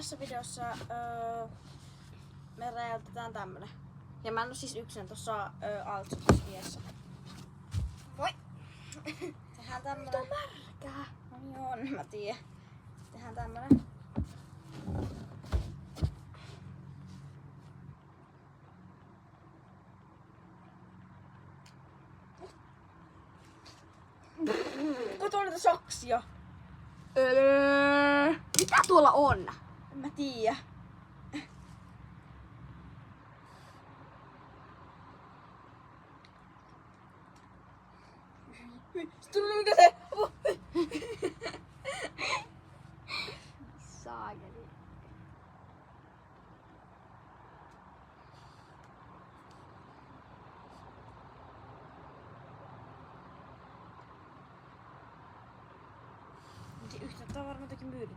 tässä videossa me räjäytetään tämmönen. Ja mä en oo siis yksin, tossa Altsukiskiessä. Moi! Tehdään tämmönen. Nyt on märkää. No niin on, mä tiedän. Tehdään tämmönen. Kato niitä saksia. Mitä tuolla on? En mä tiedä. Sitten tuli mikä se? Saakeli. Yhtä tää varmaan jotenkin myydy.